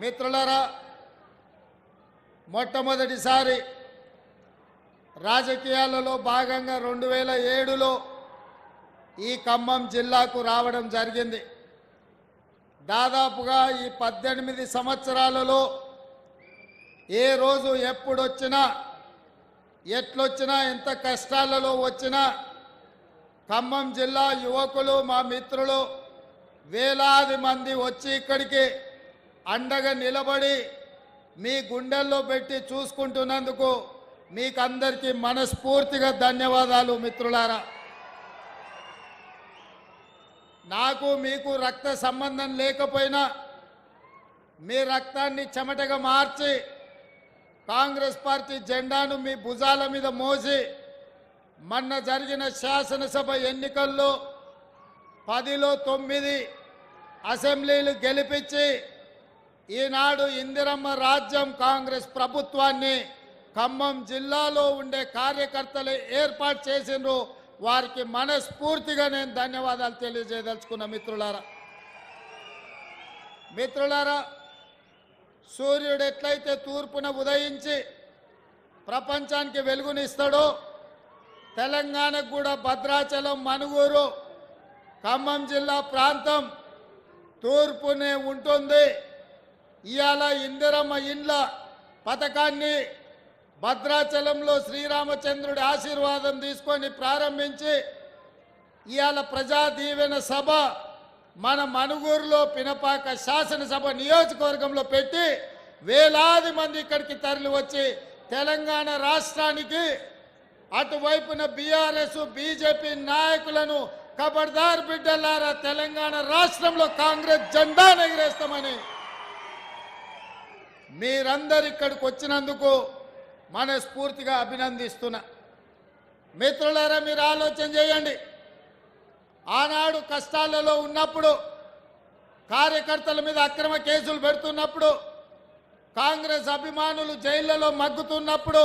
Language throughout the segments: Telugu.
మిత్రులారా, మొట్టమొదటిసారి రాజకీయాలలో భాగంగా 2007లో ఈ ఖమ్మం జిల్లాకు రావడం జరిగింది. దాదాపుగా ఈ 18 సంవత్సరాలలో ఏ రోజు ఎప్పుడొచ్చినా ఎట్లొచ్చినా ఎంత కష్టాలలో వచ్చినా ఖమ్మం జిల్లా యువకులు మా మిత్రులు వేలాది మంది వచ్చి ఇక్కడికి అండగా నిలబడి మీ గుండెల్లో పెట్టి చూసుకుంటున్నందుకు మీకందరికీ మనస్ఫూర్తిగా ధన్యవాదాలు. మిత్రులారా, నాకు మీకు రక్త సంబంధం లేకపోయినా మీ రక్తాన్ని చెమటగా మార్చి కాంగ్రెస్ పార్టీ జెండాను మీ భుజాల మీద మోసి మొన్న జరిగిన శాసనసభ ఎన్నికల్లో 10లో 9 అసెంబ్లీలు గెలిపించి ఈనాడు ఇందిరమ్మ రాజ్యం కాంగ్రెస్ ప్రభుత్వాన్ని ఖమ్మం జిల్లాలో ఉండే కార్యకర్తలు ఏర్పాటు చేసిండ్రు. వారికి మనస్ఫూర్తిగా నేను ధన్యవాదాలు తెలియజేయదలుచుకున్న. మిత్రులారా, సూర్యుడు ఎట్లయితే తూర్పున ఉదయించి ప్రపంచానికి వెలుగునిస్తాడో తెలంగాణకు కూడా భద్రాచలం, మనుగూరు, ఖమ్మం జిల్లా ప్రాంతం తూర్పునే ఉంటుంది. ఇవాళ ఇందిరమ్మ ఇండ్ల పథకాన్ని భద్రాచలంలో శ్రీరామచంద్రుడి ఆశీర్వాదం తీసుకొని ప్రారంభించి ఇవాళ ప్రజా దీవెన సభ మన మనుగూరులో పినపాక శాసనసభ నియోజకవర్గంలో పెట్టి వేలాది మంది ఇక్కడికి తరలి వచ్చి తెలంగాణ రాష్ట్రానికి అటువైపున బీఆర్ఎస్ బీజేపీ నాయకులను ఖబర్దార్ బిడ్డలారా, తెలంగాణ రాష్ట్రంలో కాంగ్రెస్ జెండా ఎగిరేస్తామని మీరందరు ఇక్కడికి వచ్చినందుకు మనస్ఫూర్తిగా అభినందిస్తున్నా. మిత్రులారా, మీరు ఆలోచన చేయండి. ఆనాడు కష్టాలలో ఉన్నప్పుడు కార్యకర్తల మీద అక్రమ కేసులు పెడుతున్నప్పుడు కాంగ్రెస్ అభిమానులు జైళ్లలో మగ్గుతున్నప్పుడు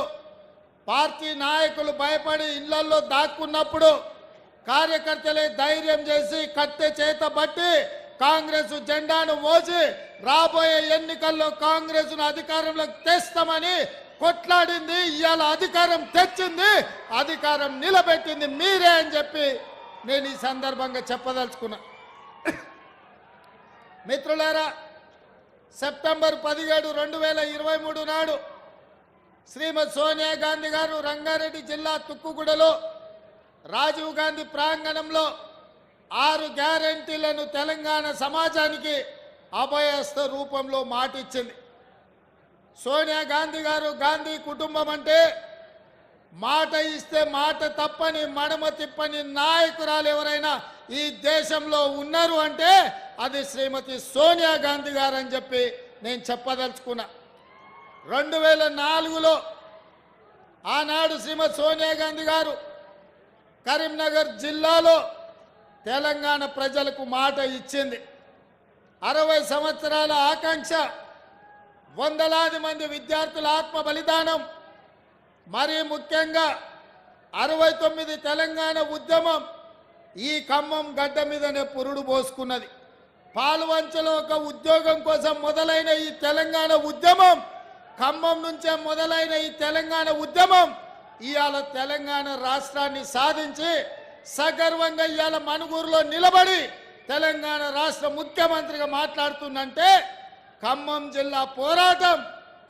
పార్టీ నాయకులు భయపడి ఇళ్లలో దాక్కున్నప్పుడు కార్యకర్తలే ధైర్యం చేసి కట్టె చేత బట్టి కాంగ్రెస్ జెండాను మోసి రాబోయే ఎన్నికల్లో కాంగ్రెస్ను అధికారంలోకి తెస్తామని కొట్లాడింది. ఇవాళ అధికారం తెచ్చింది, అధికారం నిలబెట్టింది మీరే అని చెప్పి నేను ఈ సందర్భంగా చెప్పదలుచుకున్నా. మిత్రులారా, సెప్టెంబర్ 17, 2023 నాడు శ్రీమతి సోనియా గాంధీ గారు రంగారెడ్డి జిల్లా తుక్కుగూడలో రాజీవ్ గాంధీ ప్రాంగణంలో 6 గ్యారెంటీలను తెలంగాణ సమాజానికి అభయహస్త రూపంలో మాటిచ్చింది. సోనియా గాంధీ గారు, గాంధీ కుటుంబం అంటే మాట ఇస్తే మాట తప్పని మడమ తిప్పని నాయకురాలు ఎవరైనా ఈ దేశంలో ఉన్నారు అంటే అది శ్రీమతి సోనియా గాంధీ గారు అని చెప్పి నేను చెప్పదలుచుకున్నా. 2004లో ఆనాడు శ్రీమతి సోనియా గాంధీ గారు కరీంనగర్ జిల్లాలో తెలంగాణ ప్రజలకు మాట ఇచ్చింది. 60 సంవత్సరాల ఆకాంక్ష, వందలాది మంది విద్యార్థుల ఆత్మ బలిదానం, మరీ ముఖ్యంగా 69 తెలంగాణ ఉద్యమం ఈ ఖమ్మం గడ్డ మీదనే పురుడు పోసుకున్నది. పాల్వంచలో ఒక ఉద్యోగం కోసం మొదలైన ఈ తెలంగాణ ఉద్యమం, ఖమ్మం నుంచే మొదలైన ఈ తెలంగాణ ఉద్యమం ఇవాళ తెలంగాణ రాష్ట్రాన్ని సాధించి సగర్వంగా ఇవాళ మనుగూరులో నిలబడి తెలంగాణ రాష్ట్ర ముఖ్యమంత్రిగా మాట్లాడుతుందంటే ఖమ్మం జిల్లా పోరాటం,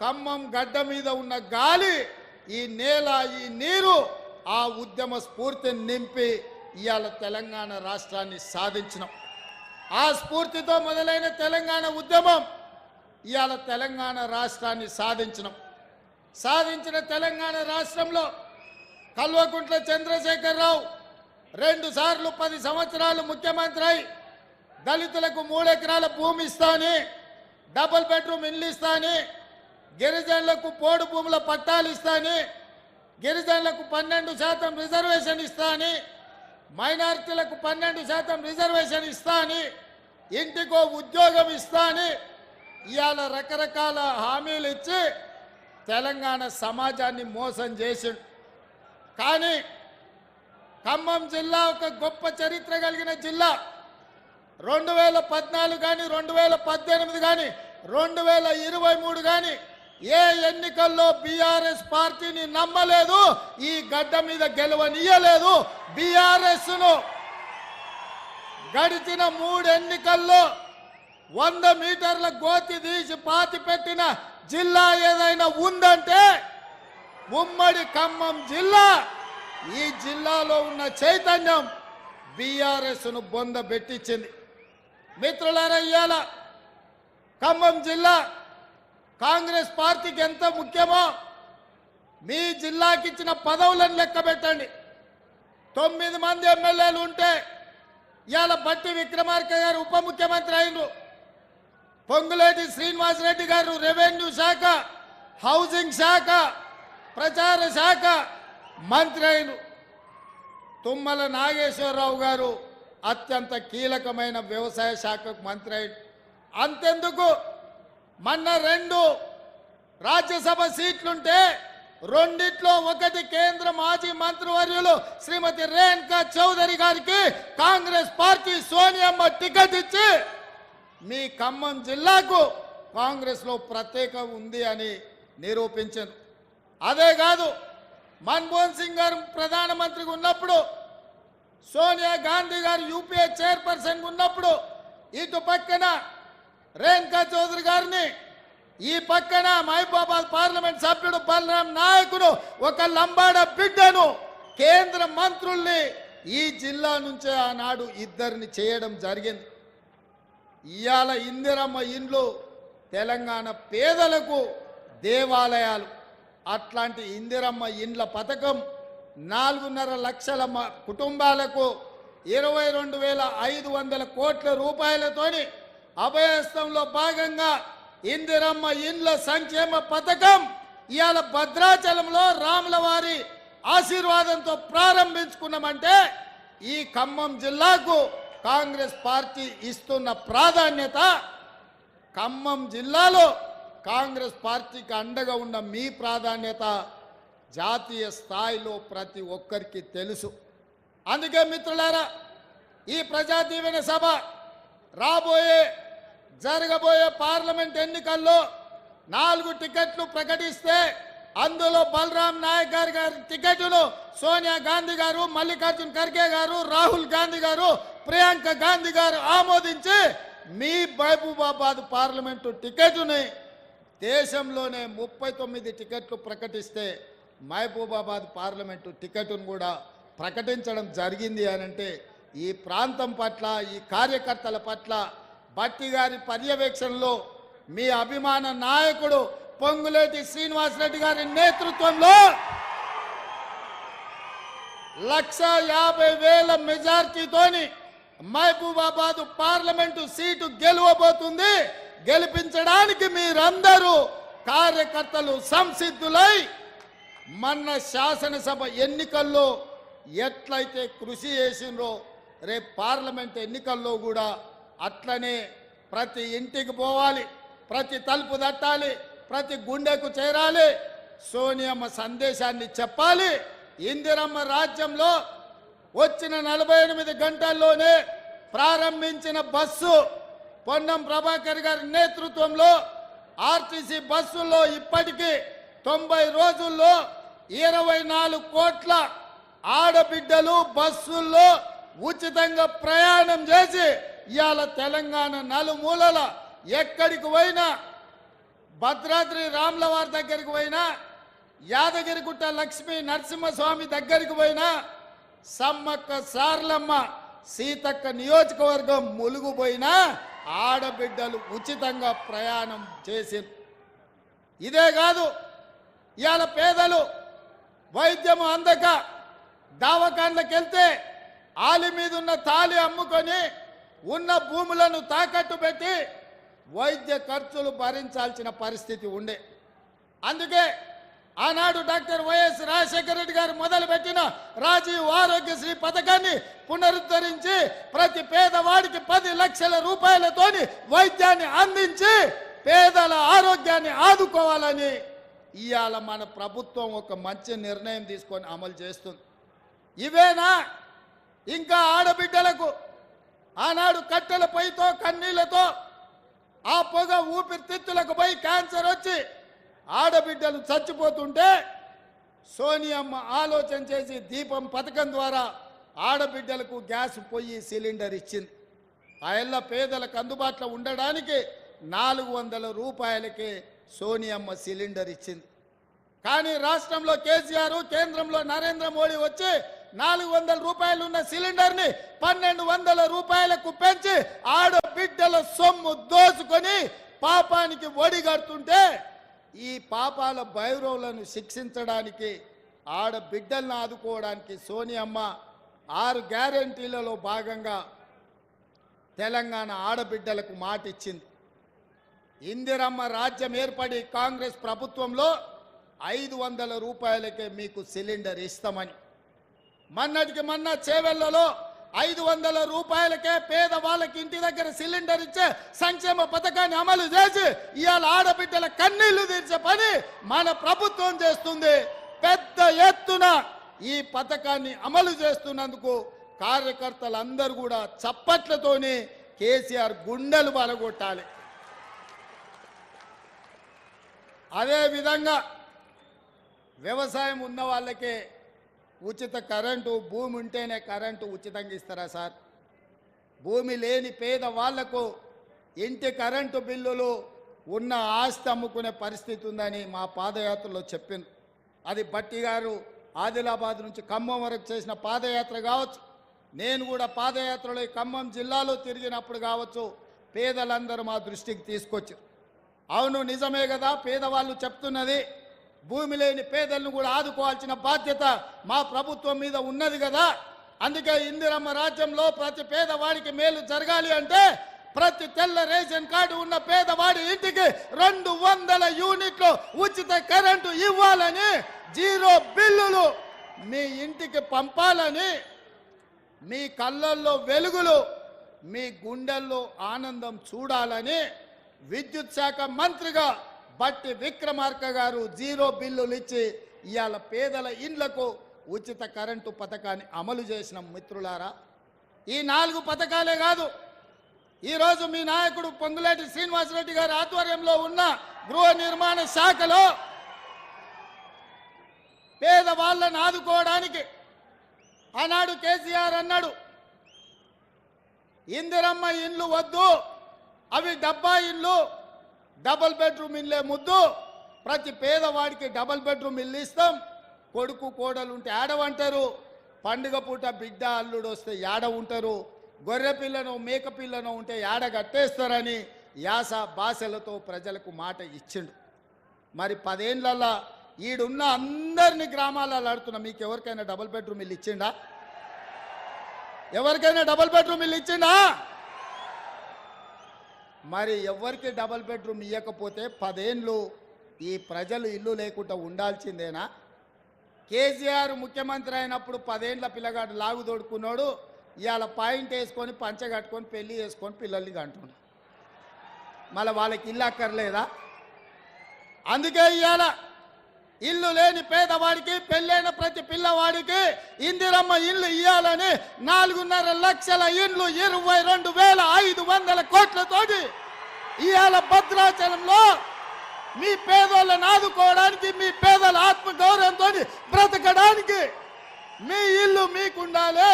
ఖమ్మం గడ్డ మీద ఉన్న గాలి, ఈ నేల, ఈ నీరు ఆ ఉద్యమ స్ఫూర్తిని నింపి ఇవాళ తెలంగాణ రాష్ట్రాన్ని సాధించినాం. ఆ స్ఫూర్తితో మొదలైన తెలంగాణ ఉద్యమం ఇవాళ తెలంగాణ రాష్ట్రాన్ని సాధించినాం. సాధించిన తెలంగాణ రాష్ట్రంలో కల్వకుంట్ల చంద్రశేఖరరావు 2 సార్లు 10 సంవత్సరాలు ముఖ్యమంత్రి అయి దళితులకు 3 ఎకరాల భూమి ఇస్తాని, డబుల్ బెడ్రూమ్ ఇల్లు ఇస్తాని, గిరిజనులకు పోడు భూముల పట్టాలు ఇస్తాని, గిరిజనులకు 12% రిజర్వేషన్ ఇస్తాని, మైనారిటీలకు 12% రిజర్వేషన్ ఇస్తాని, ఇంటికో ఉద్యోగం ఇస్తాని ఇవాళ రకరకాల హామీలు ఇచ్చి తెలంగాణ సమాజాన్ని మోసం చేసిండు. కానీ ఖమ్మం జిల్లా ఒక గొప్ప చరిత్ర కలిగిన జిల్లా. 2014 కానీ 2018 కానీ 2023 కానీ ఏ ఎన్నికల్లో బీఆర్ఎస్ పార్టీని నమ్మలేదు, ఈ గడ్డ మీద గెలవనీయలేదు. బీఆర్ఎస్ను గడిచిన 3 ఎన్నికల్లో 100 మీటర్ల గోతి తీసి పాతి పెట్టిన జిల్లా ఏదైనా ఉందంటే ఉమ్మడి ఖమ్మం జిల్లా. ఈ జిల్లాలో ఉన్న చైతన్యం బీఆర్ఎస్ను బొంద పెట్టించింది. మిత్రులారా, ఇవాళ ఖమ్మం జిల్లా కాంగ్రెస్ పార్టీకి ఎంత ముఖ్యమో మీ జిల్లాకి ఇచ్చిన పదవులను లెక్క పెట్టండి. 9 మంది ఎమ్మెల్యేలు ఉంటే ఇవాళ బట్టి విక్రమార్క గారు ఉప ముఖ్యమంత్రి అయినరు, పొంగులేటి శ్రీనివాసరెడ్డి గారు రెవెన్యూ శాఖ, హౌసింగ్ శాఖ, ప్రచార శాఖ మంత్రి అయినరు, తుమ్మల నాగేశ్వరరావు గారు అత్యంత కీలకమైన వ్యవసాయ శాఖకు మంత్రి అయిన. అంతెందుకు, మొన్న 2 రాజ్యసభ సీట్లుంటే రెండిట్లో ఒకటి కేంద్ర మాజీ మంత్రివర్యులు శ్రీమతి రేణుకా చౌదరి గారికి కాంగ్రెస్ పార్టీ సోనియమ్మ టికెట్ ఇచ్చి మీ ఖమ్మం జిల్లాకు కాంగ్రెస్లో ప్రత్యేక ఉంది అని నిరూపించారు. అదే కాదు, మన్మోహన్ సింగ్ గారు ప్రధానమంత్రిగా ఉన్నప్పుడు, సోనియా గాంధీ గారు యూపీఏ చైర్పర్సన్ ఉన్నప్పుడు ఇటు పక్కన రేణుకా చౌదరి గారిని, ఈ పక్కన మహబూబాబాద్ పార్లమెంట్ సభ్యుడు బలరాం నాయకుడు ఒక లంబాడ బిడ్డను కేంద్ర మంత్రుల్ని ఈ జిల్లా నుంచే ఆనాడు 2 చేయడం జరిగింది. ఇవాళ ఇందిరమ్మ ఇండ్లు తెలంగాణ పేదలకు దేవాలయాలు. అట్లాంటి ఇందిరమ్మ ఇండ్ల పథకం 4.5 లక్షల కుటుంబాలకు 22,500 కోట్ల రూపాయలతోని అభయస్థంలో భాగంగా ఇందిరమ్మ ఇండ్ల సంక్షేమ పథకం ఇవాళ భద్రాచలంలో రాములవారి ఆశీర్వాదంతో ప్రారంభించుకున్నామంటే ఈ ఖమ్మం జిల్లాకు కాంగ్రెస్ పార్టీ ఇస్తున్న ప్రాధాన్యత, ఖమ్మం జిల్లాలో కాంగ్రెస్ పార్టీకి అండగా ఉన్న మీ ప్రాధాన్యత జాతీయ స్థాయిలో ప్రతి ఒక్కరికి తెలుసు. అందుకే మిత్రులారా, ఈ ప్రజా దీవెన సభ జరగబోయే పార్లమెంట్ ఎన్నికల్లో 4 టికెట్లు ప్రకటిస్తే అందులో బలరాం నాయక్ గారి టికెట్ను సోనియా గాంధీ గారు, మల్లికార్జున్ ఖర్గే గారు, రాహుల్ గాంధీ గారు, ప్రియాంక గాంధీ గారు ఆమోదించి మీ మహబూబాబాద్ పార్లమెంటు టికెట్ని దేశంలోనే 39 టికెట్లు ప్రకటిస్తే మహబూబాబాద్ పార్లమెంటు టికెట్ను కూడా ప్రకటించడం జరిగింది అనంటే ఈ ప్రాంతం పట్ల, ఈ కార్యకర్తల పట్ల బట్టి గారి పర్యవేక్షణలో మీ అభిమాన నాయకుడు పొంగులేటి శ్రీనివాసరెడ్డి గారి నేతృత్వంలో 1,50,000 మెజార్టీతోని మహబూబాబాద్ పార్లమెంటు సీటు గెలవబోతుంది. గెలిపించడానికి మీరందరూ కార్యకర్తలు సంసిద్ధులై మొన్న శాసనసభ ఎన్నికల్లో ఎట్లయితే కృషి చేసిండ్రో రేపు పార్లమెంట్ ఎన్నికల్లో కూడా అట్లనే ప్రతి ఇంటికి పోవాలి, ప్రతి తలుపు తట్టాలి, ప్రతి గుండెకు చేరాలి, సోనియమ్మ సందేశాన్ని చెప్పాలి. ఇందిరమ్మ రాజ్యంలో వచ్చిన 48 గంటల్లోనే ప్రారంభించిన బస్సు పొన్నం ప్రభాకర్ గారి నేతృత్వంలో ఆర్టీసీ బస్సుల్లో ఇప్పటికీ 90 రోజుల్లో 24 కోట్ల ఆడబిడ్డలు బస్సుల్లో ఉచితంగా ప్రయాణం చేసి ఇవాళ తెలంగాణ నలుమూలల ఎక్కడికి పోయినా, భద్రాద్రి రాములవారి దగ్గరికి పోయినా, యాదగిరిగుట్ట లక్ష్మీ నరసింహస్వామి దగ్గరికి పోయినా, సమ్మక్క సార్లమ్మ సీతక్క నియోజకవర్గం ములుగు పోయినా ఆడబిడ్డలు ఉచితంగా ప్రయాణం చేసింది. ఇదే కాదు, ఇవాళ పేదలు వైద్యము అందక దవాఖానలకు వెళ్తే ఆలి మీద ఉన్న తాళి అమ్ముకొని ఉన్న భూములను తాకట్టు పెట్టి వైద్య ఖర్చులు భరించాల్సిన పరిస్థితి ఉండే. అందుకే ఆనాడు డాక్టర్ వైఎస్ రాజశేఖర రెడ్డి గారు మొదలుపెట్టిన రాజీవ్ ఆరోగ్యశ్రీ పథకాన్ని పునరుద్ధరించి ప్రతి పేదవాడికి 10 లక్షల రూపాయలతోని వైద్యాన్ని అందించి పేదల ఆరోగ్యాన్ని ఆదుకోవాలని ఇవాళ మన ప్రభుత్వం ఒక మంచి నిర్ణయం తీసుకొని అమలు చేస్తుంది. ఇవేనా ఇంకా ఆడబిడ్డలకు ఆనాడు కట్టెల పొయ్యితో కన్నీళ్లతో ఆ పొగ ఊపిరితిత్తులకు పోయి క్యాన్సర్ వచ్చి ఆడబిడ్డలు చచ్చిపోతుంటే సోనియమ్మ ఆలోచన చేసి దీపం పథకం ద్వారా ఆడబిడ్డలకు గ్యాస్ పొయ్యి సిలిండర్ ఇచ్చింది. ఆ ఏళ్ళ పేదలకు అందుబాటులో ఉండడానికి 400 రూపాయలకే సోనియమ్మ సిలిండర్ ఇచ్చింది. కానీ రాష్ట్రంలో కేసీఆర్, కేంద్రంలో నరేంద్ర మోడీ వచ్చి 400 రూపాయలు ఉన్న సిలిండర్ని 1200 రూపాయలకు పెంచి ఆడబిడ్డల సొమ్ము దోచుకొని పాపానికి ఒడిగడుతుంటే ఈ పాపాల భైరవులను శిక్షించడానికి ఆడబిడ్డలను ఆదుకోవడానికి సోనియమ్మ 6 గ్యారెంటీలలో భాగంగా తెలంగాణ ఆడబిడ్డలకు మాట ఇచ్చింది. ఇందిరమ్మ రాజ్యం ఏర్పడి కాంగ్రెస్ ప్రభుత్వంలో 500 రూపాయలకే మీకు సిలిండర్ ఇస్తామని, మొన్నటికి మొన్న చేవెళ్లలో 500 రూపాయలకే పేదవాళ్ళకి ఇంటి దగ్గర సిలిండర్ ఇచ్చే సంక్షేమ పథకాన్ని అమలు చేసి ఇవాళ ఆడబిడ్డల కన్నీళ్లు తీర్చే పని మన ప్రభుత్వం చేస్తుంది. పెద్ద ఎత్తున ఈ పథకాన్ని అమలు చేస్తున్నందుకు కార్యకర్తలందరూ కూడా చప్పట్లతోని కేసీఆర్ గుండెలు బలగొట్టాలి. అదేవిధంగా వ్యవసాయం ఉన్న వాళ్ళకే ఉచిత కరెంటు, భూమి ఉంటేనే కరెంటు ఉచితంగా ఇస్తారా సార్? భూమి లేని పేద వాళ్లకు ఇంటి కరెంటు బిల్లులు ఉన్న ఆస్తి అమ్ముకునే పరిస్థితి ఉందని మా పాదయాత్రలో చెప్పింది. అది బట్టి గారు ఆదిలాబాద్ నుంచి ఖమ్మం వరకు చేసిన పాదయాత్ర కావచ్చు, నేను కూడా పాదయాత్రలో ఈ ఖమ్మం జిల్లాలో తిరిగినప్పుడు కావచ్చు, పేదలందరూ మా దృష్టికి తీసుకొచ్చారు. అవును, నిజమే కదా, పేదవాళ్ళు చెప్తున్నది భూమి లేని పేదలను కూడా ఆదుకోవాల్సిన బాధ్యత మా ప్రభుత్వం మీద ఉన్నది కదా. అందుకే ఇందిరమ్మ రాజ్యంలో ప్రతి పేదవాడికి మేలు జరగాలి అంటే ప్రతి తెల్ల రేషన్ కార్డు ఉన్న పేదవాడి ఇంటికి 200 యూనిట్లు ఉచిత కరెంటు ఇవ్వాలని, 0 బిల్లులు మీ ఇంటికి పంపాలని, మీ కళ్ళల్లో వెలుగులు, మీ గుండెల్లో ఆనందం చూడాలని విద్యుత్ శాఖ మంత్రిగా బట్టి విక్రమార్క గారు 0 బిల్లులు ఇచ్చి ఇవాళ పేదల ఇండ్లకు ఉచిత కరెంటు పథకాన్ని అమలు చేసిన మిత్రులారా. ఈ 4 పథకాలే కాదు, ఈరోజు మీ నాయకుడు పొంగులేటి శ్రీనివాసరెడ్డి గారి ఆధ్వర్యంలో ఉన్న గృహ నిర్మాణ శాఖలో పేదవాళ్ళను ఆదుకోవడానికి ఆనాడు కేసీఆర్ అన్నాడు, ఇందిరమ్మ ఇండ్లు వద్దు, అవి డబ్బా ఇండ్లు, డబుల్ బెడ్రూమ్ ఇల్లే ముద్దు, ప్రతి పేదవాడికి డబుల్ బెడ్రూమ్ ఇల్లు ఇస్తాం, కొడుకు కోడలు ఉంటే ఆడ ఉంటారు, పండుగ పూట బిడ్డ అల్లుడు వస్తే యాడ ఉంటారు, గొర్రె పిల్లను మేక పిల్లను ఉంటే యాడ కట్టేస్తారని యాస భాషలతో ప్రజలకు మాట ఇచ్చిండు. మరి 10 ఏళ్ళల్లో ఈడున్న అందరినీ గ్రామాలలో ఆడుతున్నా, మీకు ఎవరికైనా డబుల్ బెడ్రూమ్ ఇల్లు ఇచ్చిండా? ఎవరికైనా డబుల్ బెడ్రూమ్ ఇల్లు ఇచ్చిండా? మరి ఎవరికి డబుల్ బెడ్రూమ్ ఇవ్వకపోతే 10 ఏళ్ళు ఈ ప్రజలు ఇల్లు లేకుండా ఉండాల్సిందేనా? కేసీఆర్ ముఖ్యమంత్రి అయినప్పుడు 10 ఏళ్ళ పిల్లగాడు లాగు తోడుకున్నాడు, ఇవాళ పాయింట్ వేసుకొని పంచ కట్టుకొని పెళ్లి చేసుకొని పిల్లల్ని కంటున్నాడు. మళ్ళీ వాళ్ళకి ఇల్లు అక్కర్లేదా? అందుకే ఇవాళ ఇల్లు లేని పేదవాడికి, పెళ్ళైన ప్రతి పిల్లవాడికి ఇందిరమ్మ ఇల్లు ఇవ్వాలని 4.5 లక్షల ఇండ్లు 22,500 కోట్లతోటి ఇవాళ భద్రాచలంలో మీ పేదోళ్ళని ఆదుకోవడానికి, మీ పేదల ఆత్మగౌరవంతో బ్రతకడానికి మీ ఇల్లు మీకుండాలి,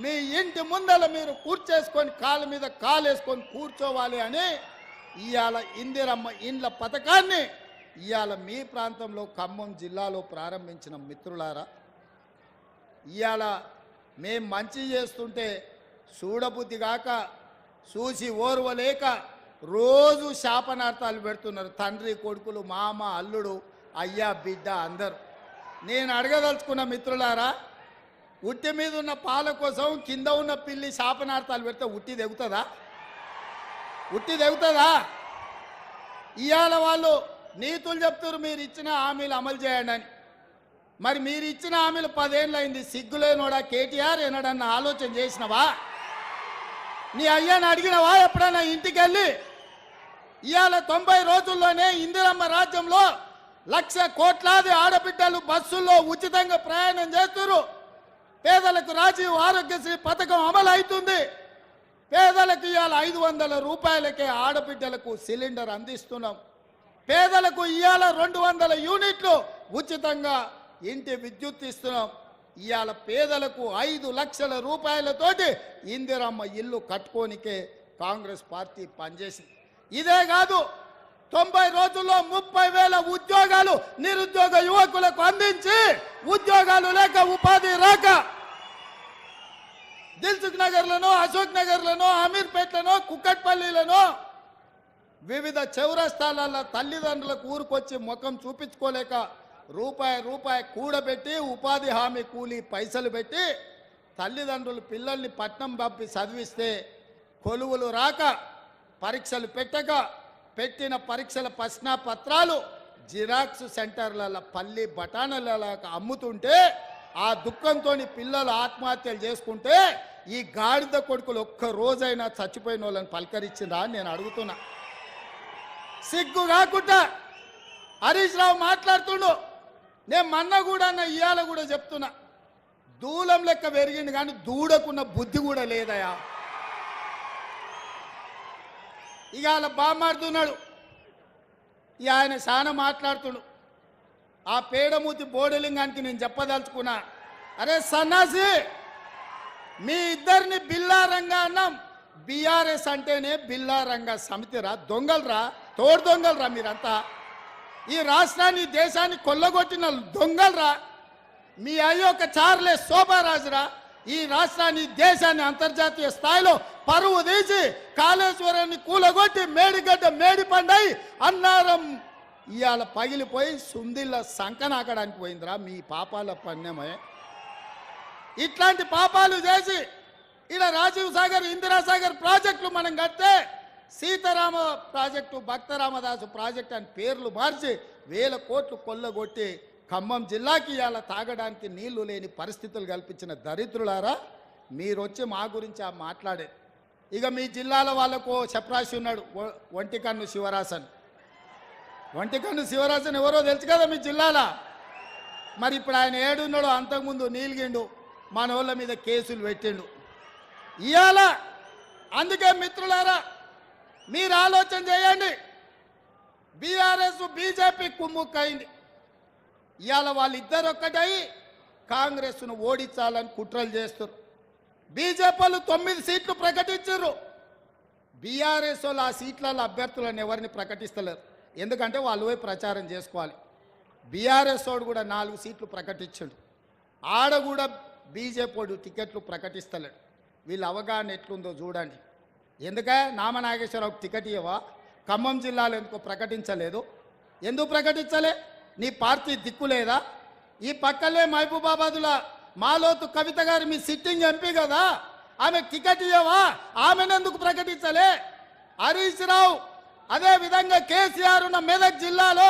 మీ ఇంటి ముందల మీరు కూర్చేసుకొని కాళ్ళ మీద కాలేసుకొని కూర్చోవాలి అని ఇవాళ ఇందిరమ్మ ఇండ్ల పథకాన్ని ఇవాళ మీ ప్రాంతంలో ఖమ్మం జిల్లాలో ప్రారంభించిన మిత్రులారా. ఇవాళ మేం మంచి చేస్తుంటే చూడబుద్ధి కాక, చూసి ఓర్వలేక రోజు శాపనార్థాలు పెడుతున్నారు తండ్రి కొడుకులు, మామ అల్లుడు, అయ్యా బిడ్డ అందరూ. నేను అడగదలుచుకున్న మిత్రులారా, ఉట్టి మీద ఉన్న పాల కోసం కింద ఉన్న పిల్లి శాపనార్థాలు పెడితే ఉట్టి తెగుతుందా? ఉట్టి తెగుతుందా? ఇవాళ వాళ్ళు నీతులు చెప్తారు మీరు ఇచ్చిన హామీలు అమలు చేయండి అని. మరి మీరు ఇచ్చిన హామీలు 10 ఏళ్ళు అయింది, సిగ్గులేనోడా కేటీఆర్ ఏనాడన్నా ఆలోచన చేసినవా? నీ అయ్యాన్ని అడిగినవా ఎప్పుడన్నా ఇంటికి వెళ్ళి? ఇవాళ 90 రోజుల్లోనే ఇందిరమ్మ రాజ్యంలో 1,00,000 కోట్లాది ఆడబిడ్డలు బస్సుల్లో ఉచితంగా ప్రయాణం చేస్తున్నారు. పేదలకు రాజీవ్ ఆరోగ్యశ్రీ పథకం అమలు అవుతుంది. పేదలకు ఇవాళ 500 రూపాయలకే ఆడబిడ్డలకు సిలిండర్ అందిస్తున్నాం. పేదలకు ఇవాళ 200 యూనిట్లు ఉచితంగా ఇంటి విద్యుత్ ఇస్తున్నాం. ఇవాళ పేదలకు 5 లక్షల రూపాయలతోటి ఇందిరమ్మ ఇల్లు కట్టుకోనికే కాంగ్రెస్ పార్టీ పనిచేసింది. ఇదే కాదు, 90 రోజుల్లో 30,000 ఉద్యోగాలు నిరుద్యోగ యువకులకు అందించి ఉద్యోగాలు లేక ఉపాధి రాక దిల్సుఖ్ నగర్లను, అశోక్ నగర్లను, అమీర్పేట్లను, కుక్కట్పల్లిలను వివిధ చౌరస్తాల తల్లిదండ్రులకు ఊరుకొచ్చి ముఖం చూపించుకోలేక రూపాయి కూడబెట్టి ఉపాధి హామీ కూలీ పైసలు పెట్టి తల్లిదండ్రులు పిల్లల్ని పట్నం పంపి చదివిస్తే కొలువులు రాక పరీక్షలు పెట్టక పెట్టిన పరీక్షల ప్రశ్నాపత్రాలు జిరాక్స్ సెంటర్ల పల్లి బఠానీల అమ్ముతుంటే ఆ దుఃఖంతో పిల్లలు ఆత్మహత్యలు చేసుకుంటే ఈ గాడిద కొడుకులు ఒక్క రోజైనా చచ్చిపోయిన వాళ్ళని పలకరించిందా అని నేను అడుగుతున్నా. సిగ్గు కాకుండా హరీష్ రావు మాట్లాడుతుండు. నేను మొన్న కూడా ఇవాళ కూడా చెప్తున్నా, దూలం లెక్క పెరిగింది కానీ దూడకున్న బుద్ధి కూడా లేదయా. ఇవాళ బామాడుతున్నాడు, ఇక ఆయన చాలా మాట్లాడుతుడు. ఆ పేడమూతి బోడలింగానికి నేను చెప్పదలుచుకున్నా, అరే సన్నాసి, మీ ఇద్దరిని బిల్లారంగా అన్నాం. బీఆర్ఎస్ అంటేనే బిల్లారంగా సమితిరా, దొంగలరా, తోడు దొంగలరా మీరంతా. ఈ రాష్ట్రాన్ని దేశాన్ని కొల్లగొట్టిన దొంగలరా. మీ అయ్యొక్క చార్లెస్ శోభారాజురా ఈ రాష్ట్రాన్ని దేశాన్ని అంతర్జాతీయ స్థాయిలో పరువు తీసి కాళేశ్వరాన్ని కూలగొట్టి మేడిగడ్డ మేడిపండై అన్నారం ఇవాళ పగిలిపోయి సుందిళ్ళ సంకనాకడానికి పోయిందిరా మీ పాపాల పణ్యమే. ఇట్లాంటి పాపాలు చేసి ఇలా రాజీవ్ సాగర్, ఇందిరాసాగర్ ప్రాజెక్టులు మనం కడితే సీతారామ ప్రాజెక్టు, భక్తరామదాసు ప్రాజెక్టు అని పేర్లు మార్చి 1000 కోట్లు కొల్లగొట్టి ఖమ్మం జిల్లాకి ఇవాళ తాగడానికి నీళ్లు లేని పరిస్థితులు కల్పించిన దరిద్రులారా, మీరు వచ్చి మా గురించి మాట్లాడే. ఇక మీ జిల్లాల వాళ్ళకు చప్రాసి ఉన్నాడు, ఒంటికన్ను శివరాసన్. ఒంటికన్ను శివరాసన్ ఎవరో తెలుసు కదా మీ జిల్లాల. మరి ఇప్పుడు ఆయన ఏడున్నాడో, అంతకుముందు నీలిగిండు, మన వాళ్ళ మీద కేసులు పెట్టిండు ఇవాళ. అందుకే మిత్రులారా, మీరు ఆలోచన చేయండి. బీఆర్ఎస్ బీజేపీ కుమ్ముక్కైంది. ఇవాళ వాళ్ళిద్దరు ఒక్కటై కాంగ్రెస్ను ఓడించాలని కుట్రలు చేస్తారు. బీజేపీలు 9 సీట్లు ప్రకటించారు. బీఆర్ఎస్ వాళ్ళు ఆ సీట్లలో అభ్యర్థులను ఎవరిని ప్రకటిస్తలేరు, ఎందుకంటే వాళ్ళు పోయి ప్రచారం చేసుకోవాలి. బీఆర్ఎస్ వాడు కూడా 4 సీట్లు ప్రకటించాడు. ఆడ కూడా బీజేపీ వాడు టికెట్లు ప్రకటిస్తలేడు. వీళ్ళ అవగాహన ఎట్లుందో చూడండి. ఎందుకే నామనాగేశ్వరరావుకి టికెట్ ఇవ్వవా? ఖమ్మం జిల్లాలో ఎందుకో ప్రకటించలేదు? ఎందుకు ప్రకటించలే? నీ పార్టీ దిక్కు లేదా? ఈ పక్కలే మహబూబాబాదుల మాలోతు కవిత గారు మీ సిట్టింగ్ ఎంపీ కదా, ఆమె టికెట్ ఇవ్వవా? ఆమెనెందుకు ప్రకటించలే? హరీష్ రావు అదే విధంగా కేసీఆర్ ఉన్న మెదక్ జిల్లాలో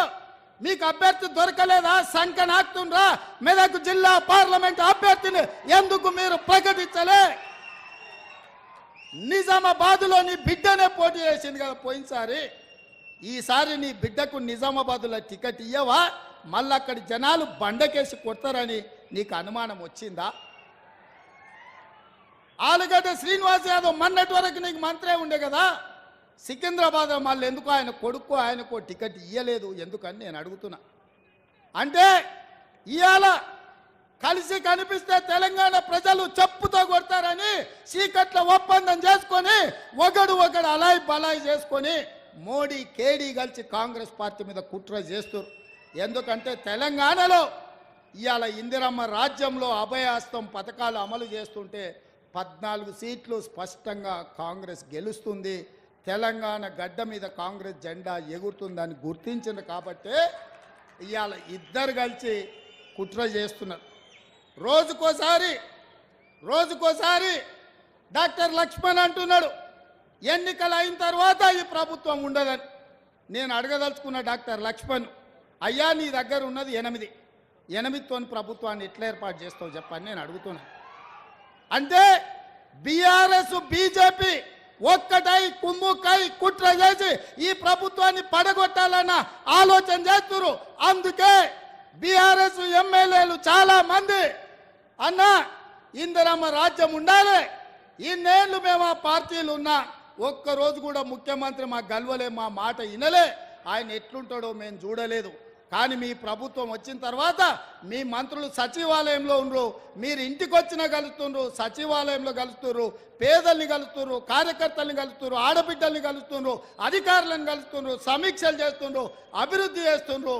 మీకు అభ్యర్థి దొరకలేదా? సంకనాక్తుండ్రా మెదక్ జిల్లా పార్లమెంట్ అభ్యర్థిని ఎందుకు మీరు ప్రకటించలే? నిజామాబాదులో నీ బిడ్డనే పోటీ చేసింది కదా పోయినసారి. ఈసారి నీ బిడ్డకు నిజామాబాదులో టికెట్ ఇయ్యవా? మళ్ళీ అక్కడి జనాలు బండకేసి కొడతారని నీకు అనుమానం వచ్చిందా? ఆలుగడ్డ శ్రీనివాస్ యాదవ్ మొన్నటి వరకు నీకు మంత్రే ఉండే కదా, సికింద్రాబాద్ మళ్ళీ ఎందుకు ఆయన కొడుకు ఆయనకు టికెట్ ఇయ్యలేదు ఎందుకని నేను అడుగుతున్నా. అంటే ఇవాళ కలిసి కనిపిస్తే తెలంగాణ ప్రజలు చెప్పుతో కొడతారని చీకట్ల ఒప్పందం చేసుకొని ఒకడు అలాయి బలాయి చేసుకొని మోడీ కేడీ కలిసి కాంగ్రెస్ పార్టీ మీద కుట్ర చేస్తారు. ఎందుకంటే తెలంగాణలో ఇవాళ ఇందిరమ్మ రాజ్యంలో అభయహస్తం పథకాలు అమలు చేస్తుంటే 14 సీట్లు స్పష్టంగా కాంగ్రెస్ గెలుస్తుంది. తెలంగాణ గడ్డ మీద కాంగ్రెస్ జెండా ఎగురుతుందని గుర్తించింది కాబట్టే ఇవాళ ఇద్దరు కలిసి కుట్ర చేస్తున్నారు. రోజుకోసారి డాక్టర్ లక్ష్మణ్ అంటున్నాడు ఎన్నికలు అయిన తర్వాత ఈ ప్రభుత్వం ఉండదని. నేను అడగదలుచుకున్న డాక్టర్ లక్ష్మణ్, అయ్యా నీ దగ్గర ఉన్నది 8 ప్రభుత్వాన్ని ఎట్లా ఏర్పాటు చేస్తావు చెప్పని నేను అడుగుతున్నా. అంటే బీఆర్ఎస్ బీజేపీ ఒక్కటై కుమ్ముకై కుట్ర చేసి ఈ ప్రభుత్వాన్ని పడగొట్టాలన్న ఆలోచన చేస్తున్నారు. అందుకే బీఆర్ఎస్ ఎమ్మెల్యేలు చాలా మంది అన్న ఇందిరమ్మ రాజ్యం ఉండాలి, ఇన్నేళ్ళు మేము ఆ పార్టీలు ఉన్నా ఒక్కరోజు కూడా ముఖ్యమంత్రి మా గల్వలే, మా మాట వినలే. ఆయన ఎట్లుంటాడో మేము చూడలేదు. కానీ మీ ప్రభుత్వం వచ్చిన తర్వాత మీ మంత్రులు సచివాలయంలో ఉండరు, మీరు ఇంటికి వచ్చినా కలుస్తుండ్రు, సచివాలయంలో కలుస్తున్నారు, పేదల్ని కలుస్తున్నారు, కార్యకర్తల్ని కలుస్తున్నారు, ఆడబిడ్డల్ని కలుస్తున్నారు, అధికారులను కలుస్తున్నారు, సమీక్షలు చేస్తుండ్రు, అభివృద్ధి చేస్తుండ్రు.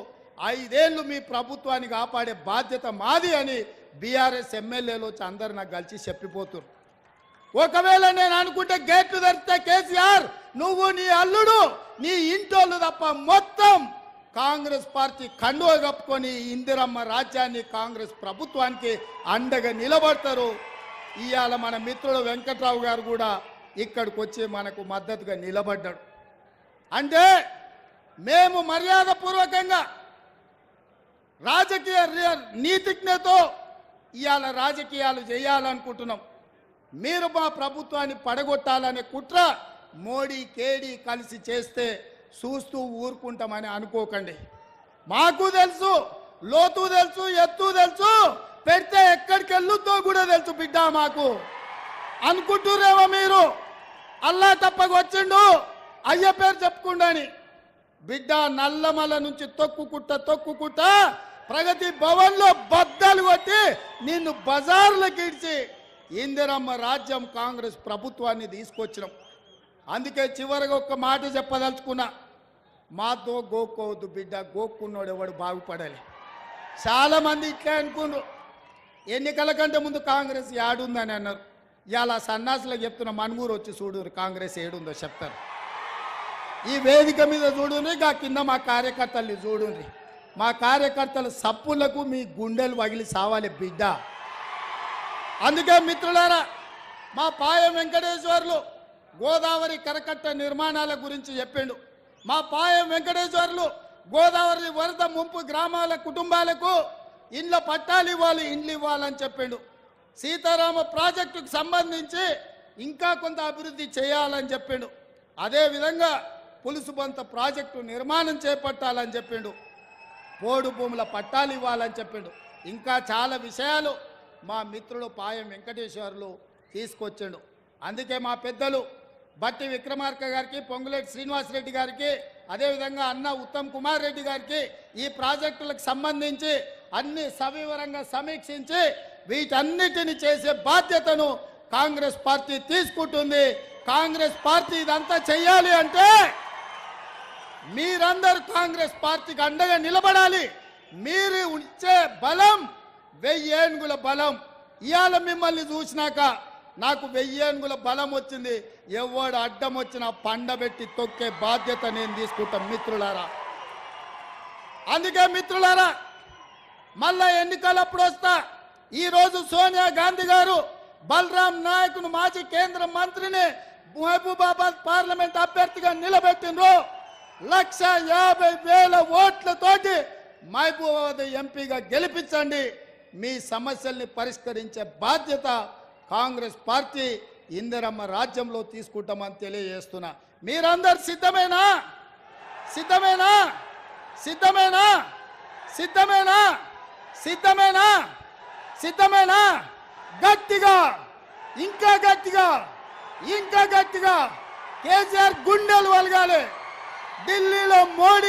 5 ఏళ్ళు మీ ప్రభుత్వాన్ని కాపాడే బాధ్యత మాది అని బీఆర్ఎస్ ఎమ్మెల్యేలు వచ్చి అందరు నాకు కలిసి చెప్పిపోతున్నారు. ఒకవేళ నేను అనుకుంటే గేట్లు తెరిస్తే కేసీఆర్ నువ్వు, నీ అల్లుడు, నీ ఇంటోళ్ళు తప్ప మొత్తం కాంగ్రెస్ పార్టీ కండువ కప్పుకొని ఇందిరమ్మ రాజ్యాన్ని, కాంగ్రెస్ ప్రభుత్వానికి అండగా నిలబడతారు. ఇవాళ మన మిత్రుడు వెంకట్రావు గారు కూడా ఇక్కడికి వచ్చి మనకు మద్దతుగా నిలబడ్డాడు. అంటే మేము మర్యాదపూర్వకంగా రాజకీయ నీతిజ్ఞతో ఇవాళ రాజకీయాలు చేయాలనుకుంటున్నాం. మీరు మా ప్రభుత్వాన్ని పడగొట్టాలనే కుట్ర మోడీ కేడీ కలిసి చేస్తే చూస్తూ ఊరుకుంటామని అనుకోకండి. మాకు తెలుసు, లోతు తెలుసు, ఎత్తు తెలుసు, పెడితే ఎక్కడికి వెళ్ళుతో కూడా తెలుసు బిడ్డ. మాకు అనుకుంటురేమో మీరు అల్లా తప్పకు వచ్చిండు అయ్య పేరు చెప్పుకుండాని. బిడ్డ నల్లమల నుంచి తొక్కుకుంట ప్రగతి భవన్లో బద్దలు కొట్టి నిన్ను బజార్లకు ఇడిచి ఇందిరమ్మ రాజ్యం కాంగ్రెస్ ప్రభుత్వాన్ని తీసుకొచ్చినాం. అందుకే చివరిగా ఒక్క మాట చెప్పదలుచుకున్నా, మాతో గోక్కోవద్దు బిడ్డ, గోక్కున్నోడు ఎవడు బాగుపడాలి. చాలామంది ఇట్లే అనుకున్నారు, ఎన్నికల కంటే ముందు కాంగ్రెస్ ఏడుందని అన్నారు. ఇలా సన్నాసులకు చెప్తున్న మనుగూరు వచ్చి చూడు కాంగ్రెస్ ఏడుందో చెప్తారు. ఈ వేదిక మీద చూడుండ్రి, గా కింద మా కార్యకర్తల్ని చూడుండ్రి. మా కార్యకర్తల సప్పులకు మీ గుండెలు పగిలి సావాలి బిడ్డ. అందుకే మిత్రులారా, మా పాయం వెంకటేశ్వర్లు గోదావరి కరకట్ట నిర్మాణాల గురించి చెప్పిండు. మా పాయం వెంకటేశ్వర్లు గోదావరి వరద ముంపు గ్రామాల కుటుంబాలకు ఇండ్ల పట్టాలు ఇవ్వాలి, ఇండ్లు ఇవ్వాలని చెప్పిండు. సీతారామ ప్రాజెక్టుకు సంబంధించి ఇంకా కొంత అభివృద్ధి చేయాలని చెప్పిండు. అదేవిధంగా పులుసుబంత ప్రాజెక్టు నిర్మాణం చేపట్టాలని చెప్పిండు. పోడు భూముల పట్టాలు ఇవ్వాలని చెప్పిండు. ఇంకా చాలా విషయాలు మా మిత్రుడు పాయం వెంకటేశ్వర్లు తీసుకొచ్చిండు. అందుకే మా పెద్దలు బట్టి విక్రమార్క గారికి, పొంగులేటి శ్రీనివాసరెడ్డి గారికి, అదేవిధంగా అన్న ఉత్తమ్ కుమార్ రెడ్డి గారికి ఈ ప్రాజెక్టులకు సంబంధించి అన్ని సవివరంగా సమీక్షించి వీటన్నిటిని చేసే బాధ్యతను కాంగ్రెస్ పార్టీ తీసుకుంటుంది. కాంగ్రెస్ పార్టీ ఇదంతా చెయ్యాలి అంటే మీరందరూ కాంగ్రెస్ పార్టీకి అండగా నిలబడాలి. మీరు ఇచ్చే బలం 1000 ఏనుగుల బలం. ఇవాళ మిమ్మల్ని చూసినాక నాకు 1000 ఏనుగుల బలం వచ్చింది. ఎవడు అడ్డం వచ్చినా పండబెట్టి తొక్కే బాధ్యత నేను తీసుకుంటాం మిత్రులారా. అందుకే మిత్రులారా, మళ్ళా ఎన్నికలప్పుడు వస్తా. ఈరోజు సోనియా గాంధీ గారు బలరాం నాయక్ను మాజీ కేంద్ర మంత్రిని మహబూబాబాద్ పార్లమెంట్ అభ్యర్థిగా నిలబెట్టిండ్రు. 150,000 ఓట్లతోటి మహబూబాబాద్ ఎంపీగా గెలిపించండి. మీ సమస్యల్ని పరిష్కరించే బాధ్యత కాంగ్రెస్ పార్టీ ఇందిరమ్మ రాజ్యంలో తీసుకుంటామని తెలియజేస్తున్నా. మీరందరు సిద్ధమేనా? సిద్ధమేనా? సిద్ధమేనా? సిద్ధమేనా? సిద్ధమేనా? సిద్ధమేనా? గట్టిగా, ఇంకా గట్టిగా, ఇంకా గట్టిగా కేసీఆర్ గుండెలు వలగాలి. ఢిల్లీలో మోడీ